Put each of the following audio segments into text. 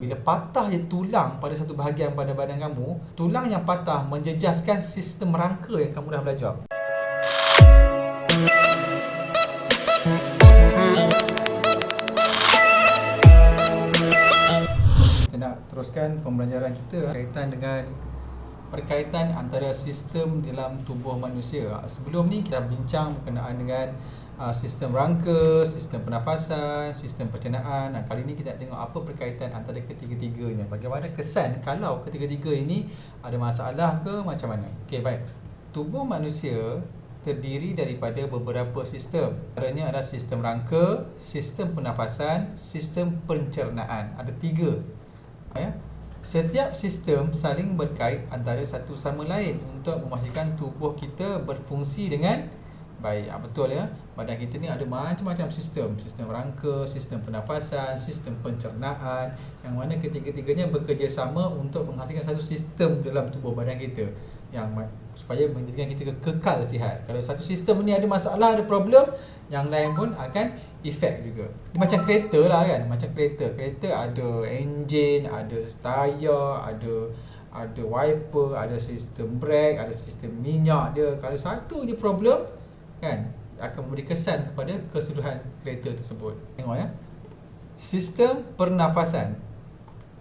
bila patah je tulang pada satu bahagian pada badan kamu, tulang yang patah menjejaskan sistem rangka yang kamu dah belajar. Kita nak teruskan pembelajaran kita berkaitan dengan perkaitan antara sistem dalam tubuh manusia. Sebelum ni kita bincang berkenaan dengan sistem rangka, sistem pernafasan, sistem pencernaan. Kali ni kita nak tengok apa perkaitan antara ketiga-tiganya. Bagaimana kesan kalau ketiga-tiga ini ada masalah ke macam mana. Okey, baik. Tubuh manusia terdiri daripada beberapa sistem. Antaranya adalah sistem rangka, sistem pernafasan, sistem pencernaan. Ada 3. Ya. Setiap sistem saling berkait antara satu sama lain untuk memastikan tubuh kita berfungsi dengan baik. Betul ya. Badan kita ni ada macam-macam sistem. Sistem rangka, sistem pernafasan, sistem pencernaan, yang mana ketiga-tiganya bekerjasama untuk menghasilkan satu sistem dalam tubuh badan kita yang supaya menjadikan kita kekal sihat. Kalau satu sistem ni ada masalah, ada problem, yang lain pun akan efek juga. Dia macam kereta lah kan. Macam kereta. Kereta ada enjin, ada tayar, ada wiper, ada sistem brake, ada sistem minyak dia. Kalau satu je problem kan, akan memberi kesan kepada keseluruhan kereta tersebut. Tengok ya. Sistem pernafasan.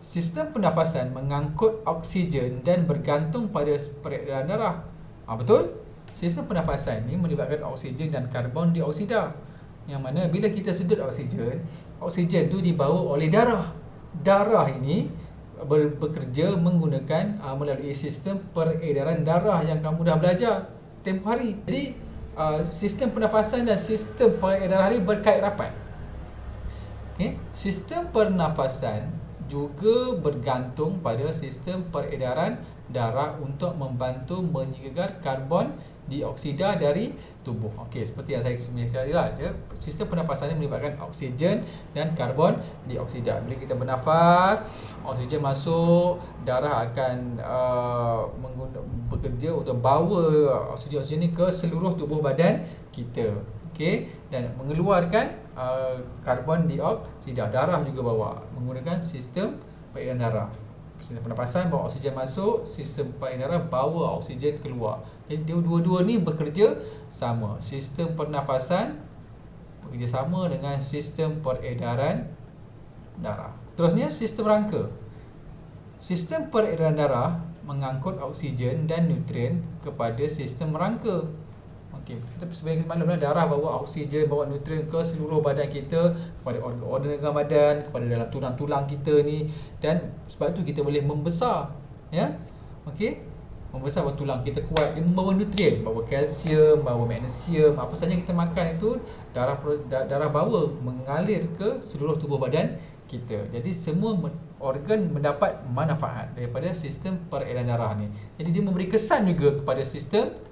Sistem pernafasan mengangkut oksigen dan bergantung pada peredaran darah. Betul? Sistem pernafasan ni melibatkan oksigen dan karbon dioksida. Yang mana bila kita sedut oksigen, oksigen tu dibawa oleh darah. Darah ini bekerja menggunakan melalui sistem peredaran darah yang kamu dah belajar tempoh hari. Jadi sistem pernafasan dan sistem peredaran ini berkait rapat. Okay. Sistem pernafasan juga bergantung pada sistem peredaran darah untuk membantu menyingkirkan karbon dioksida dari tubuh. Okey, seperti yang saya sebutkan tadi lah, sistem pernafasan ini melibatkan oksigen dan karbon dioksida. Bila kita bernafas, oksigen masuk, darah akan bekerja untuk bawa oksigen ini ke seluruh tubuh badan kita. Okey, dan mengeluarkan karbon dioksida. Darah juga bawa menggunakan sistem peredaran darah. Sistem pernafasan bawa oksigen masuk, sistem peredaran darah bawa oksigen keluar. Jadi dua-dua ni bekerja sama. Sistem pernafasan bekerja sama dengan sistem peredaran darah. Terusnya sistem rangka. Sistem peredaran darah mengangkut oksigen dan nutrien kepada sistem rangka. Okey, kita sebagai maklumlah, darah bawa oksigen, bawa nutrien ke seluruh badan kita, kepada organ-organ dalam badan, kepada dalam tulang-tulang kita ni, dan sebab tu kita boleh membesar, ya. Okey, membesar, bawa tulang kita kuat, dia membawa nutrien, bawa kalsium, bawa magnesium, apa saja kita makan itu darah bawa mengalir ke seluruh tubuh badan kita. Jadi semua organ mendapat manfaat daripada sistem peredaran darah ni. Jadi dia memberi kesan juga kepada sistem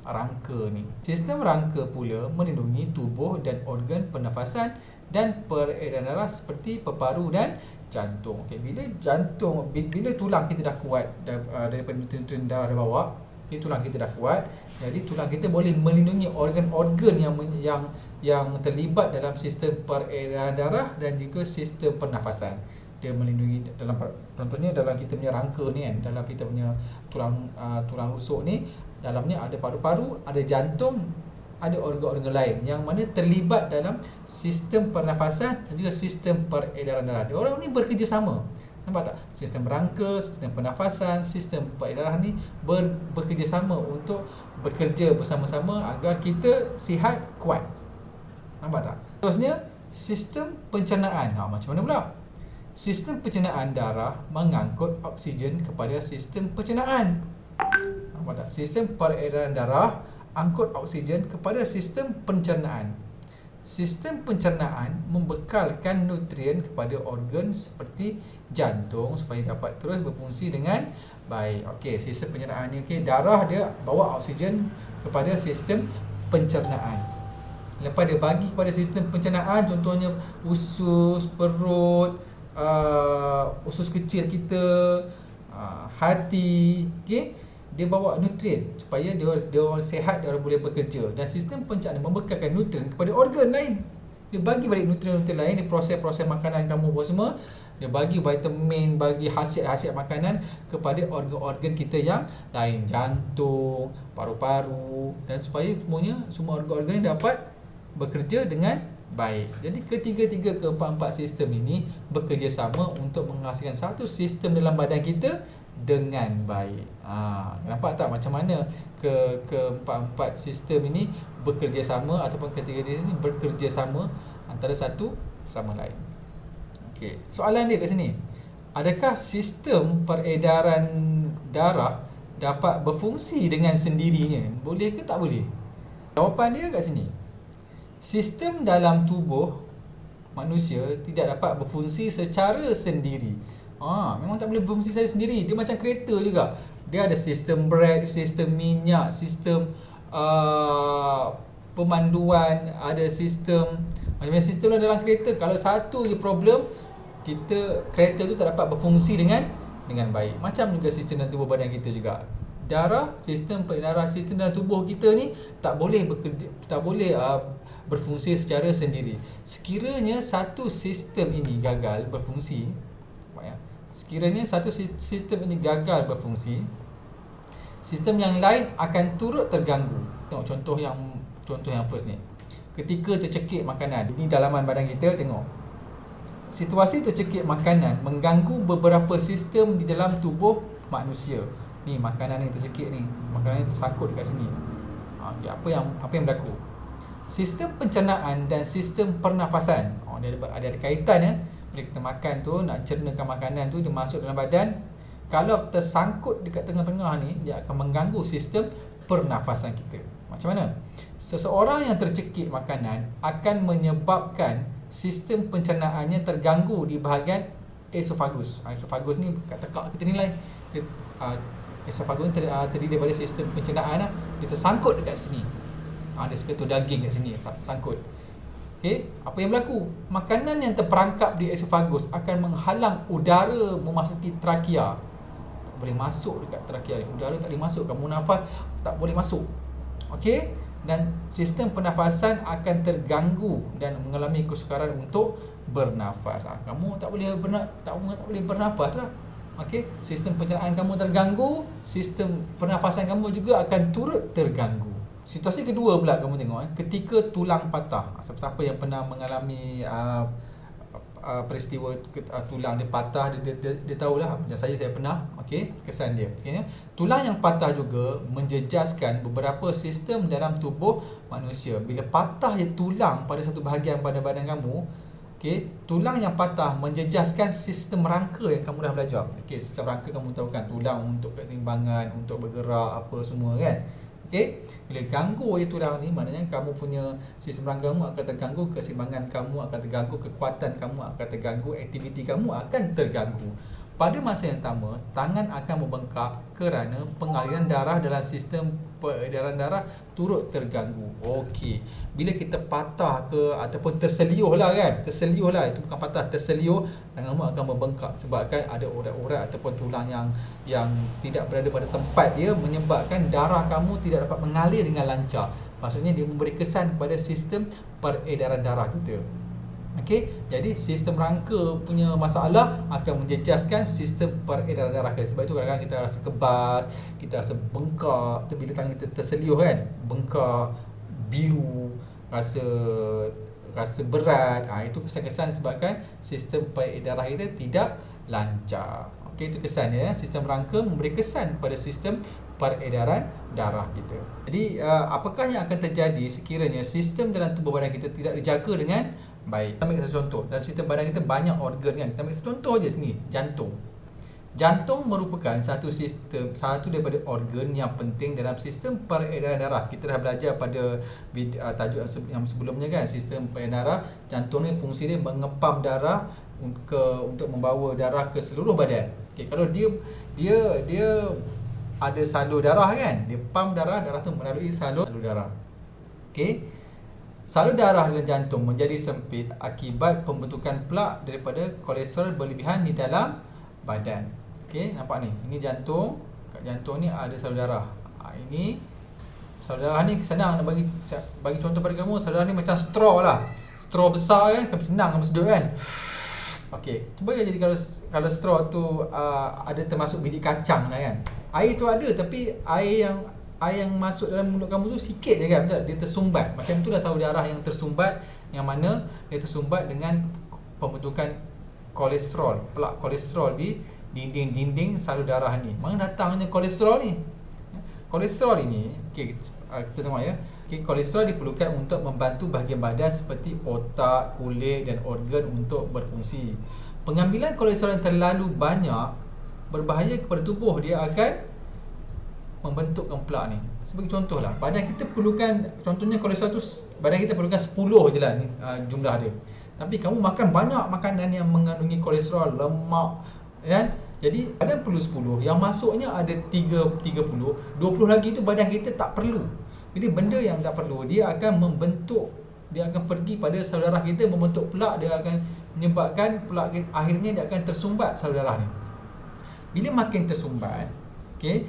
rangka ni. Sistem rangka pula melindungi tubuh dan organ pernafasan dan peredaran darah seperti paru dan jantung. Okey, bila tulang kita dah kuat daripada nutrien darah dah bawa, tulang kita dah kuat, jadi tulang kita boleh melindungi organ-organ yang terlibat dalam sistem peredaran darah dan juga sistem pernafasan. Dia melindungi contohnya dalam kita punya rangka ni kan, dalam kita punya tulang rusuk ni, dalamnya ada paru-paru, ada jantung, ada organ-organ lain yang mana terlibat dalam sistem pernafasan dan juga sistem peredaran darah. Orang ni bekerjasama. Nampak tak? Sistem rangka, sistem pernafasan, sistem peredaran ni bekerjasama untuk bekerja bersama-sama agar kita sihat, kuat. Nampak tak? Terusnya, sistem pencernaan. Macam mana pula? Sistem pencernaan darah mengangkut oksigen kepada sistem pencernaan. Nampak tak? Sistem peredaran darah angkut oksigen kepada sistem pencernaan. Sistem pencernaan membekalkan nutrien kepada organ seperti jantung supaya dapat terus berfungsi dengan baik. Okey, sistem pencernaan ni, okey, darah dia bawa oksigen kepada sistem pencernaan. Lepas dia bagi kepada sistem pencernaan, contohnya usus, perut, usus kecil kita, hati, okey, dia bawa nutrien supaya dia orang sihat, dia orang boleh bekerja. Dan sistem pencernaan membekalkan nutrien kepada organ lain. Dia bagi balik nutrien-nutrien lain, dia proses makanan kamu semua, Dia bagi vitamin, bagi khasiat-khasiat makanan kepada organ-organ kita yang lain, jantung, paru-paru, dan supaya semua organ-organ ini dapat bekerja dengan baik. Jadi ketiga-tiga keempat-empat sistem ini bekerjasama untuk menghasilkan satu sistem dalam badan kita dengan baik. Nampak tak macam mana keempat-empat sistem ini bekerjasama ataupun ketiga-tiga ini bekerjasama antara satu sama lain. Okey, soalan dia kat sini. Adakah sistem peredaran darah dapat berfungsi dengan sendirinya? Boleh ke tak boleh? Jawapan dia kat sini. Sistem dalam tubuh manusia tidak dapat berfungsi secara sendiri. Memang tak boleh berfungsi secara sendiri. Dia macam kereta juga. Dia ada sistem brake, sistem minyak, sistem pemanduan, ada sistem macam-macam sistem dalam kereta. Kalau satu je problem, kereta tu tak dapat berfungsi dengan baik. Macam juga sistem dalam tubuh badan kita juga. Darah, sistem dalam tubuh kita ni tak boleh berfungsi secara sendiri. Sekiranya satu sistem ini gagal berfungsi, sistem yang lain akan turut terganggu. Tengok contoh yang first ni. Ketika tercekik makanan, ini dalaman badan kita, tengok. Situasi tercekik makanan mengganggu beberapa sistem di dalam tubuh manusia. Ni makanan yang tercekik ni, makanan yang tersangkut dekat sini. Apa yang berlaku? Sistem pencernaan dan sistem pernafasan. Dia ada kaitan ya. Bila kita makan tu, nak cernakan makanan tu, dia masuk dalam badan. Kalau tersangkut dekat tengah-tengah ni, dia akan mengganggu sistem pernafasan kita. Macam mana? Seseorang yang tercekik makanan akan menyebabkan sistem pencernaannya terganggu di bahagian esofagus. Esofagus ni kat tekak kita ni lah. Esofagus ni terdiri daripada sistem pencernaan. Dia tersangkut dekat sini. Ada seketul daging kat sini sangkut. Okey, apa yang berlaku? Makanan yang terperangkap di esofagus akan menghalang udara memasuki trakea. Tak boleh masuk dekat trakea ni. Udara tak boleh masuk, kamu nafas tak boleh masuk. Okey, dan sistem pernafasan akan terganggu dan mengalami kesukaran untuk bernafas. Kamu tak boleh bernafas lah. Okey, sistem pencernaan kamu terganggu, sistem pernafasan kamu juga akan turut terganggu. Situasi kedua pula kamu tengok, ketika tulang patah. Siapa-siapa yang pernah mengalami peristiwa tulang dia patah, dia tahulah. Macam saya pernah, okey, kesan dia. Okay. Tulang yang patah juga menjejaskan beberapa sistem dalam tubuh manusia. Bila patah je tulang pada satu bahagian pada badan kamu, okey, tulang yang patah menjejaskan sistem rangka yang kamu dah belajar. Okey, sistem rangka kamu tahu kan, tulang untuk keseimbangan, untuk bergerak apa semua kan. Okey, bila ganggu tulang ni, maknanya kamu punya sistem rangka kamu akan terganggu, keseimbangan kamu akan terganggu, kekuatan kamu akan terganggu, aktiviti kamu akan terganggu. Pada masa yang sama, tangan akan membengkak kerana pengaliran darah dalam sistem peredaran darah turut terganggu. Okey, bila kita patah ke ataupun terseliuh lah, itu bukan patah, terseliuh, tanganmu akan membengkak sebabkan ada urat-urat ataupun tulang yang tidak berada pada tempat dia, menyebabkan darah kamu tidak dapat mengalir dengan lancar. Maksudnya dia memberi kesan pada sistem peredaran darah kita. Okey, jadi sistem rangka punya masalah akan menjejaskan sistem peredaran darah kita. Sebab itu kadang-kadang kita rasa kebas, kita rasa bengkak bila tangan kita terseliuh kan, bengkak, biru, rasa berat. Itu kesan-kesan sebabkan sistem peredaran darah kita tidak lancar. Okey, itu kesan ya. Sistem rangka memberi kesan kepada sistem peredaran darah kita. Jadi apakah yang akan terjadi sekiranya sistem dalam tubuh badan kita tidak dijaga dengan baik? Kita ambil satu contoh. Dalam sistem badan kita banyak organ kan. Kita ambil satu contoh je sini, jantung. Jantung merupakan satu daripada organ yang penting dalam sistem peredaran darah. Kita dah belajar pada tajuk yang sebelumnya kan, sistem peredaran darah. Jantung ni fungsi dia mengepam darah untuk membawa darah ke seluruh badan. Okey, kalau dia ada salur darah kan, dia pam darah tu melalui salur darah. Okey, salur darah dalam jantung menjadi sempit akibat pembentukan plak daripada kolesterol berlebihan di dalam badan. Okey, nampak ni, ini jantung. Kat jantung ni ada salur darah. Ini salur darah ni senang nak bagi contoh pada kamu. Salur darah ni macam straw lah, straw besar kan, senang kamu sedut kan. Okey, cuba jadi kalau straw tu ada termasuk biji kacang lah kan. Air tu ada, tapi air yang masuk dalam mulut kamu tu sikit je kan, betul? Dia tersumbat. Macam tu dah salur darah yang tersumbat, yang mana dia tersumbat dengan pembentukan kolesterol, plak kolesterol di dinding-dinding salur darah ni. Mana datangnya kolesterol ni? Kolesterol ini, okey, kita tengok ya. Okey, kolesterol diperlukan untuk membantu bahagian badan seperti otak, kulit dan organ untuk berfungsi. Pengambilan kolesterol yang terlalu banyak berbahaya kepada tubuh. Dia akan membentukkan plak ni. Sebagai contohlah, badan kita perlukan, contohnya kolesterol tu badan kita perlukan 10 je lah jumlah dia. Tapi kamu makan banyak makanan yang mengandungi kolesterol, lemak, kan? Jadi badan perlu 10, yang masuknya ada 30, 20 lagi tu badan kita tak perlu. Jadi benda yang tak perlu, dia akan membentuk, dia akan pergi pada salur darah kita, membentuk plak, dia akan menyebabkan plak kita, akhirnya dia akan tersumbat salur darah ni. Bila makin tersumbat, okey,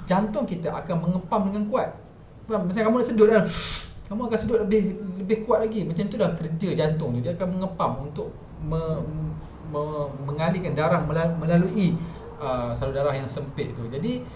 jantung kita akan mengepam dengan kuat. Macam kamu dah sedut dah, kamu akan sedut lebih kuat lagi. Macam tu dah kerja jantung ni, dia akan mengepam untuk mengalirkan darah melalui salur darah yang sempit tu. Jadi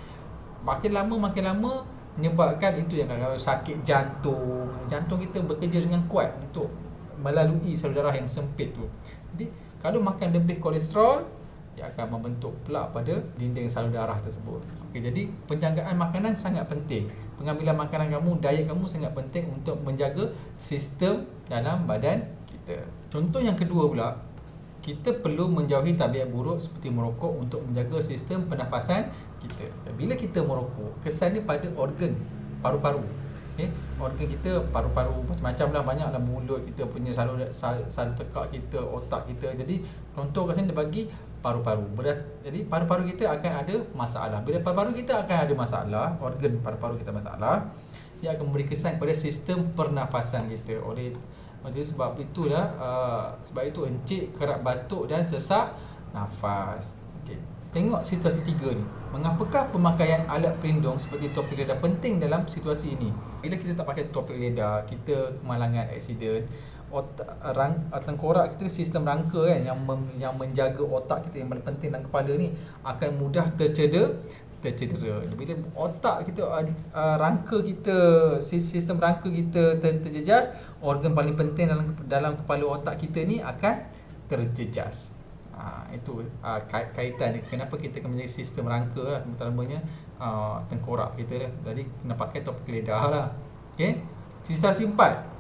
makin lama menyebabkan itu yang kadang-kadang sakit jantung. Jantung kita bekerja dengan kuat untuk melalui salur darah yang sempit tu. Jadi kalau makan lebih kolesterol, dia akan membentuk plak pada dinding salur darah tersebut. Okey, jadi penjagaan makanan sangat penting. Pengambilan makanan kamu, diet kamu sangat penting untuk menjaga sistem dalam badan kita. Contoh yang kedua pula, kita perlu menjauhi tabiat buruk seperti merokok untuk menjaga sistem pernafasan kita. Bila kita merokok, kesannya pada organ paru-paru. Okay? Organ kita, paru-paru, macam-macam lah, banyak lah, mulut kita punya salur tekak kita, otak kita. Jadi contoh kat sini dia bagi paru-paru. Jadi paru-paru kita akan ada masalah. Bila paru-paru kita akan ada masalah, organ paru-paru kita masalah, dia akan memberi kesan kepada sistem pernafasan kita. Sebab itulah sebab itu encik, kerap batuk dan sesak nafas. Okey. Tengok situasi 3 ni. Mengapakah pemakaian alat pelindung seperti topik lidah penting dalam situasi ini? Bila kita tak pakai topik lidah, kita kemalangan, aksiden, tengkorak kita, sistem rangka kan yang menjaga otak kita yang paling penting dalam kepala ni akan mudah tercedera. Bila otak kita, rangka kita, sistem rangka kita terjejas, organ paling penting dalam kepala otak kita ni akan terjejas. Itu kaitan kenapa kita kena menjaga sistem rangka lah, terutamanya tengkorak kita lah. Jadi kena pakai topik lidah lah. Okey. Situasi 4.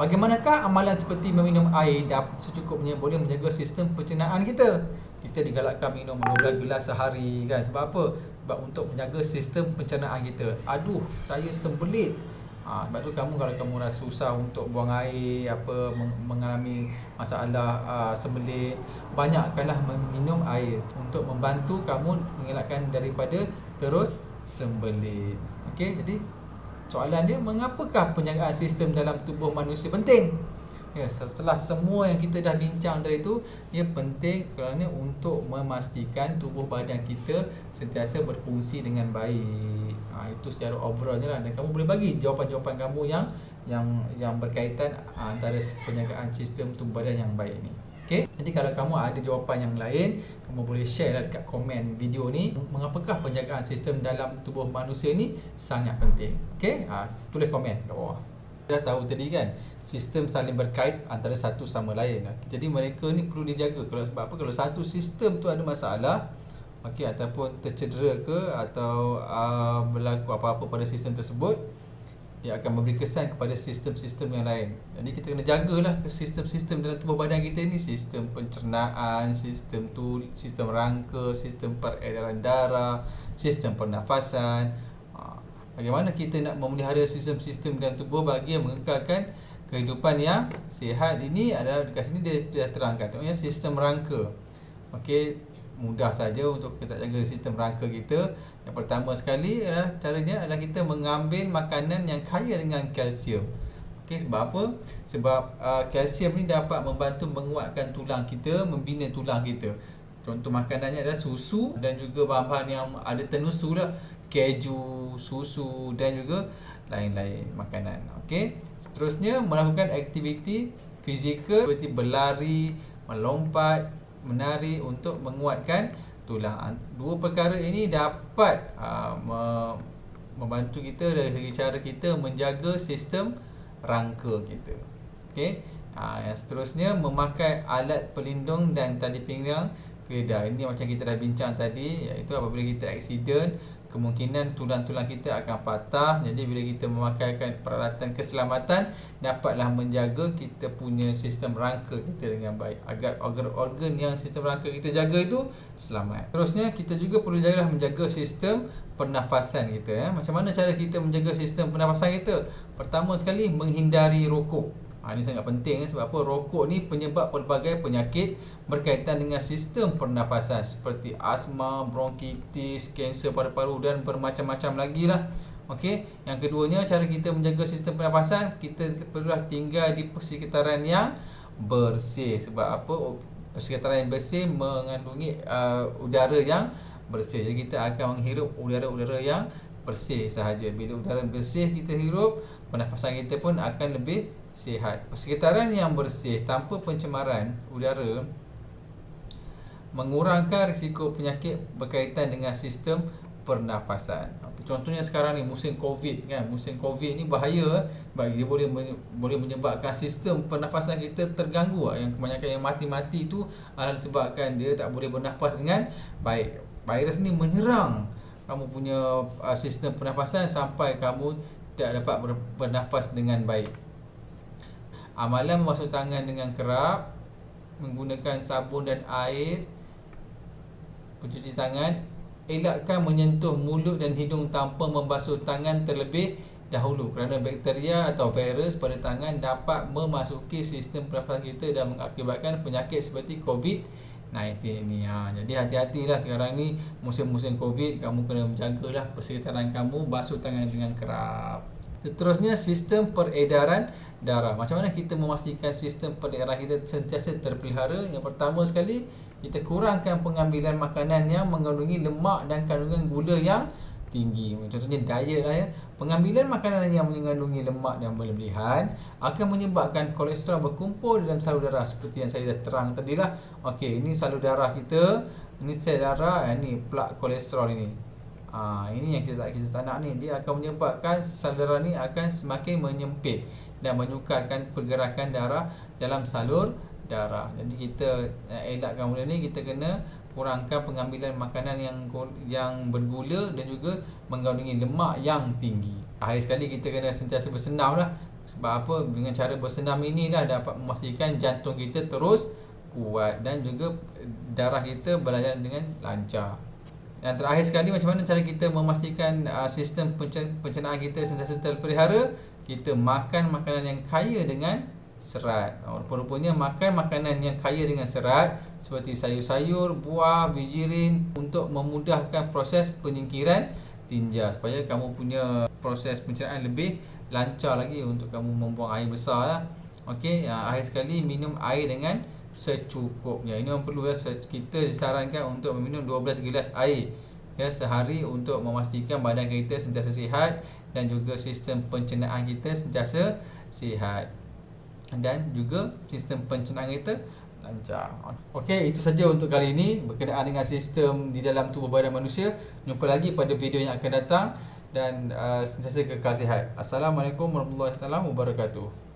Bagaimanakah amalan seperti meminum air secukupnya boleh menjaga sistem pencernaan kita? Kita digalakkan minum 12 gelas sehari kan. Sebab apa? Sebab untuk menjaga sistem pencernaan kita. Aduh, saya sembelit. Sebab tu kalau kamu rasa susah untuk buang air, mengalami masalah sembelit, banyakkanlah meminum air untuk membantu kamu mengelakkan daripada terus sembelit. Okey, jadi soalan dia, mengapakah penjagaan sistem dalam tubuh manusia penting? Ya, setelah semua yang kita dah bincang tadi tu, ia penting kerana untuk memastikan tubuh badan kita sentiasa berfungsi dengan baik. Itu secara overallnya lah, dan kamu boleh bagi jawapan-jawapan kamu yang berkaitan antara penjagaan sistem tubuh badan yang baik ni. Okay? Jadi kalau kamu ada jawapan yang lain, kamu boleh share lah dekat komen video ni. Mengapakah penjagaan sistem dalam tubuh manusia ni sangat penting. Okay? Tulis komen kat bawah. Dah tahu tadi kan, sistem saling berkait antara satu sama lain. Jadi mereka ni perlu dijaga. Sebab apa? Kalau satu sistem tu ada masalah, okey, ataupun tercedera ke, atau berlaku apa-apa pada sistem tersebut, dia akan memberi kesan kepada sistem-sistem yang lain. Jadi kita kena jagalah sistem-sistem dalam tubuh badan kita ni. Sistem pencernaan, sistem rangka, sistem peredaran darah, sistem pernafasan. Bagaimana kita nak memelihara sistem-sistem dalam tubuh bagi mengekalkan kehidupan yang sihat? Ini adalah dekat sini dia terangkan. Contohnya sistem rangka. Okey, mudah saja untuk kita jaga sistem rangka kita. Yang pertama sekali adalah caranya adalah kita mengambil makanan yang kaya dengan kalsium. Okey, sebab apa? Sebab kalsium ni dapat membantu menguatkan tulang kita, membina tulang kita. Contoh makanannya adalah susu dan juga bahan-bahan yang ada tenusu lah, keju, susu dan juga lain-lain makanan. Okey. Seterusnya, melakukan aktiviti fizikal seperti berlari, melompat, menari untuk menguatkan tulang. Dua perkara ini dapat membantu kita dari segi cara kita menjaga sistem rangka kita. Okey. Yang seterusnya, memakai alat pelindung dan tali pinggang keledai. Ini macam kita dah bincang tadi, iaitu apabila kita accident, kemungkinan tulang-tulang kita akan patah. Jadi bila kita memakaikan peralatan keselamatan, dapatlah menjaga kita punya sistem rangka kita dengan baik, agar organ-organ yang sistem rangka kita jaga itu selamat. Terusnya, kita juga perlu menjaga sistem pernafasan kita. Macam mana cara kita menjaga sistem pernafasan kita? Pertama sekali, menghindari rokok. Ini sangat penting, sebab apa? Rokok ni penyebab pelbagai penyakit berkaitan dengan sistem pernafasan seperti asma, bronkitis, kanser paru-paru dan bermacam-macam lagi lah. Okey. Yang keduanya, cara kita menjaga sistem pernafasan, kita perlulah tinggal di persekitaran yang bersih. Sebab apa? Persekitaran yang bersih mengandungi udara yang bersih. Jadi kita akan menghirup udara-udara yang bersih sahaja. Bila udara bersih kita hirup, pernafasan kita pun akan lebih sihat. Persekitaran yang bersih tanpa pencemaran udara mengurangkan risiko penyakit berkaitan dengan sistem pernafasan. Contohnya sekarang ni musim Covid kan. Musim Covid ni bahaya sebab dia boleh menyebabkan sistem pernafasan kita terganggu. Yang kebanyakan yang mati-mati tu adalah disebabkan dia tak boleh bernafas dengan baik. Virus ni menyerang kamu punya sistem pernafasan sampai kamu tidak dapat bernafas dengan baik. Amalan membasuh tangan dengan kerap, menggunakan sabun dan air, pencuci tangan. Elakkan menyentuh mulut dan hidung tanpa membasuh tangan terlebih dahulu, kerana bakteria atau virus pada tangan dapat memasuki sistem pernafasan kita dan mengakibatkan penyakit seperti COVID-19 ni. Jadi hati-hatilah sekarang ni musim-musim COVID, kamu kena menjagalah persekitaran kamu, basuh tangan dengan kerap. Seterusnya, sistem peredaran darah. Macam mana kita memastikan sistem peredaran kita sentiasa terpelihara? Yang pertama sekali, kita kurangkan pengambilan makanan yang mengandungi lemak dan kandungan gula yang tinggi. Contohnya diet lah ya. Pengambilan makanan yang mengandungi lemak dan berlebihan akan menyebabkan kolesterol berkumpul dalam salur darah, seperti yang saya dah terang tadi lah. Okey, ini salur darah kita, ini sel darah, ini plak kolesterol ini. Ini yang kita tak nak ni. Dia akan menyebabkan salur darah ni akan semakin menyempit dan menyukarkan pergerakan darah dalam salur darah. Jadi kita elakkan benda ni, kita kena kurangkan pengambilan makanan yang bergula dan juga mengandungi lemak yang tinggi. Akhir sekali, kita kena sentiasa bersenam lah. Sebab apa? Dengan cara bersenam inilah dapat memastikan jantung kita terus kuat dan juga darah kita berjalan dengan lancar. Yang terakhir sekali, macam mana cara kita memastikan sistem pencernaan kita sentiasa terpelihara? Kita makan makanan yang kaya dengan serat. Rupa-rupanya makan makanan yang kaya dengan serat seperti sayur-sayur, buah, bijirin untuk memudahkan proses penyingkiran tinja, supaya kamu punya proses pencernaan lebih lancar lagi untuk kamu membuang air besar lah. Okey, akhir sekali, minum air dengan secukupnya. Ini yang perlu ya. Kita disarankan untuk meminum 12 gelas air sehari untuk memastikan badan kita sentiasa sihat dan juga sistem pencernaan kita sentiasa sihat dan juga sistem pencernaan kita lancar. Okey, itu saja untuk kali ini berkenaan dengan sistem di dalam tubuh badan manusia. Jumpa lagi pada video yang akan datang dan sentiasa kekal sihat. Assalamualaikum warahmatullahi wabarakatuh.